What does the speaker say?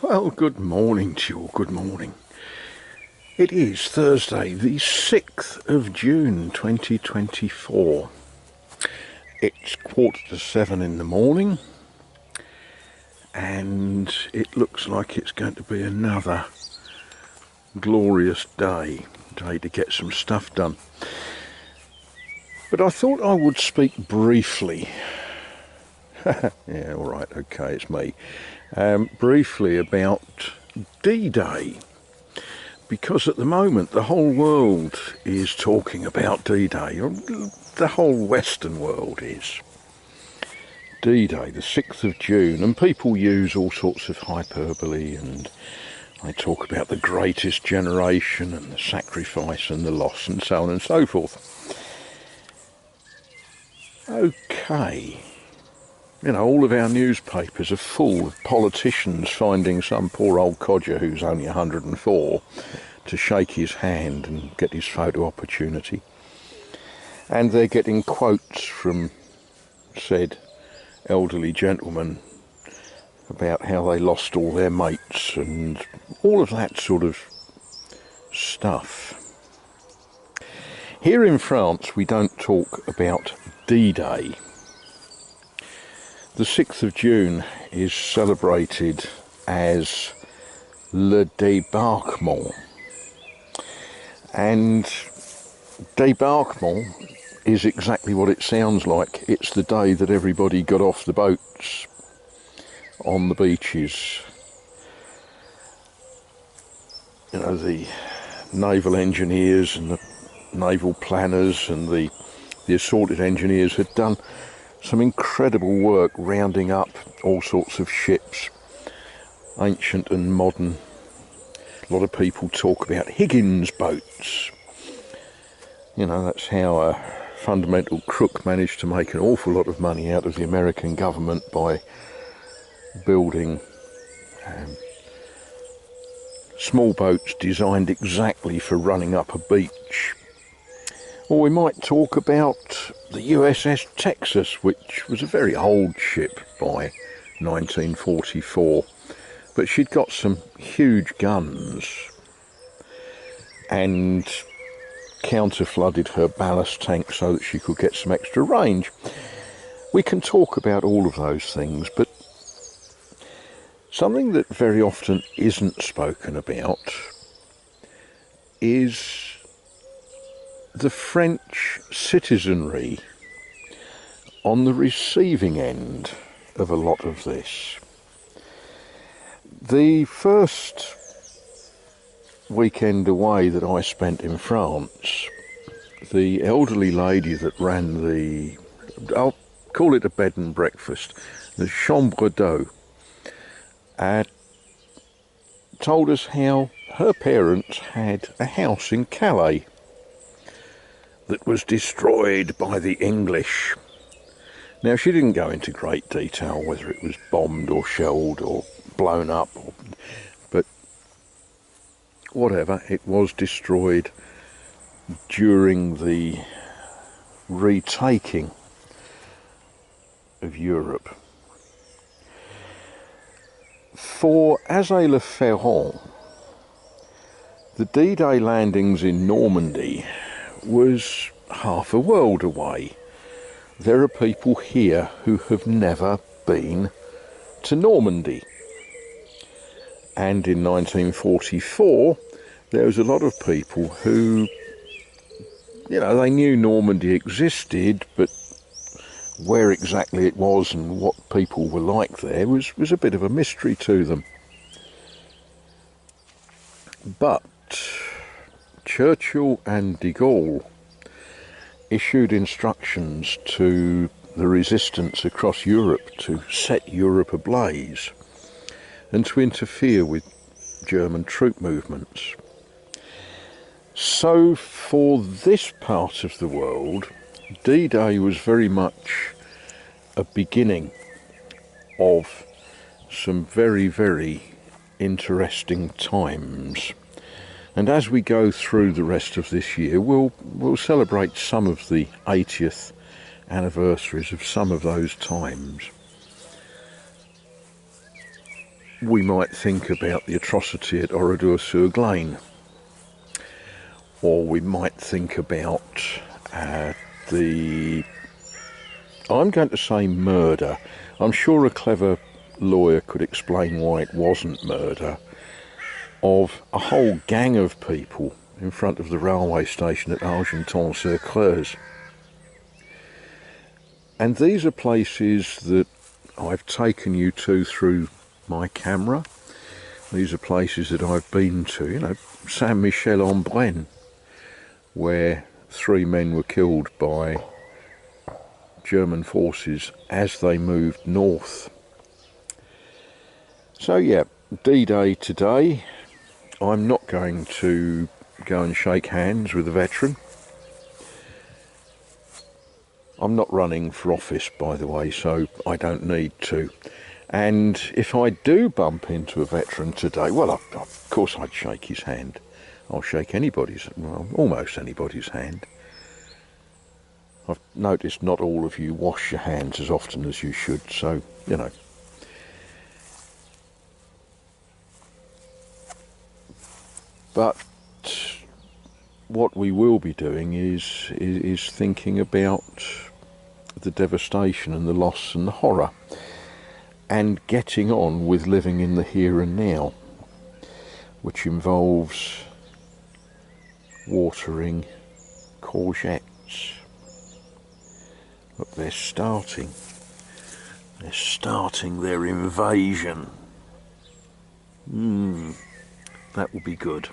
Well, good morning to you all, good morning. It is Thursday, the 6th of June 2024. It's 6:45 in the morning, and it looks like it's going to be another glorious day to get some stuff done. But I thought I would speak briefly. Yeah, all right, okay, it's me. Briefly about D-Day. Because at the moment the whole world is talking about D-Day, or the whole Western world is. D-Day, the 6th of June, and people use all sorts of hyperbole, and they talk about the greatest generation and the sacrifice and the loss and so on and so forth. Okay. You know, all of our newspapers are full of politicians finding some poor old codger who's only 104 to shake his hand and get his photo opportunity. And they're getting quotes from said elderly gentlemen about how they lost all their mates and all of that sort of stuff. Here in France, we don't talk about D-Day. The 6th of June is celebrated as le Debarquement. And Debarquement is exactly what it sounds like. It's the day that everybody got off the boats on the beaches. You know, the naval engineers and the naval planners and the assorted engineers had done some incredible work rounding up all sorts of ships, ancient and modern. A lot of people talk about Higgins boats. You know, that's how a fundamental crook managed to make an awful lot of money out of the American government by building small boats designed exactly for running up a beach. Or we might talk about the USS Texas, which was a very old ship by 1944, but she'd got some huge guns and counter-flooded her ballast tank so that she could get some extra range. We can talk about all of those things, but something that very often isn't spoken about is the French citizenry on the receiving end of a lot of this. The first weekend away that I spent in France, the elderly lady that ran the, I'll call it a bed and breakfast, the chambre d'eau, told us how her parents had a house in Calais that was destroyed by the English. Now, she didn't go into great detail whether it was bombed or shelled or blown up, but whatever, it was destroyed during the retaking of Europe. For Azay-le-Ferron, the D-Day landings in Normandy was half a world away. There are people here who have never been to Normandy. And in 1944, there was a lot of people who, you know, they knew Normandy existed, but where exactly it was and what people were like there was a bit of a mystery to them. But Churchill and de Gaulle issued instructions to the resistance across Europe to set Europe ablaze and to interfere with German troop movements. So for this part of the world, D-Day was very much a beginning of some very, very interesting times. And as we go through the rest of this year, we'll celebrate some of the 80th anniversaries of some of those times. we might think about the atrocity at Oradour-sur-Glane, or we might think about I'm going to say murder. I'm sure a clever lawyer could explain why it wasn't murder, of a whole gang of people in front of the railway station at Argenton-sur-Creuse. And these are places that I've taken you to through my camera. These are places that I've been to, you know, Saint-Michel-en-Brenne, where 3 men were killed by German forces as they moved north. So yeah, D-Day today. I'm not going to go and shake hands with a veteran. I'm not running for office, by the way, so I don't need to. And if I do bump into a veteran today, well, of course I'd shake his hand. I'll shake anybody's, well, almost anybody's hand. I've noticed not all of you wash your hands as often as you should, so, you know. But what we will be doing is thinking about the devastation and the loss and the horror, and getting on with living in the here and now, which involves watering courgettes. Look, they're starting their invasion. That will be good.